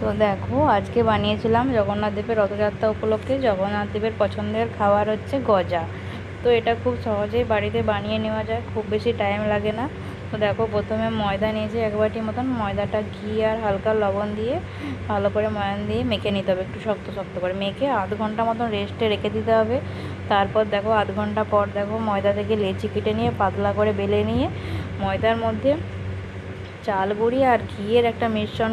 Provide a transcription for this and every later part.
তো দেখো আজকে বানিয়েছিলাম জগন্নাথ দেবের রথযাত্রা উপলক্ষে জগন্নাথ দেবের পছন্দের খাবার হচ্ছে গজা। তো এটা খুব সহজেই বাড়িতে বানিয়ে নেওয়া যায়, খুব বেশি টাইম লাগে না। তো দেখো প্রথমে ময়দা নিয়েছি 1 বাটি মতন। ময়দাটা ঘি আর হালকা লবণ দিয়ে ভালো করে ময়ান দিয়ে মেখে নিতে হবে, একটু শক্ত শক্ত করে মেখে আধ ঘন্টা মতন রেস্টে রেখে দিতে হবে। তারপর দেখো আধ ঘন্টা পর দেখো ময়দা থেকে লেচি কেটে নিয়ে পাতলা করে বেলে নিয়ে ময়দার মধ্যে চাল গুঁড়ি আর ঘিয়ের একটা মিশ্রণ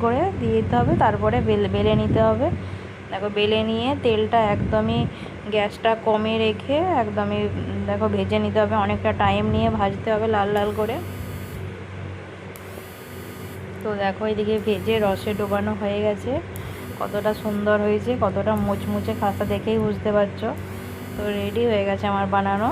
করে দিয়ে দিতে হবে। তারপরে বেলে নিতে হবে। দেখো বেলে নিয়ে তেলটা একদমই গ্যাসটা কমে রেখে একদমই দেখো ভেজে নিতে হবে, অনেকটা টাইম নিয়ে ভাজতে হবে লাল লাল করে। তো দেখো এদিকে ভেজে রসে ডোবানো হয়ে গেছে, কতটা সুন্দর হয়েছে, কতটা মুচমুচে খাস্তা দেখেই বুঝতে পারছো। তো রেডি হয়ে গেছে আমার বানানো।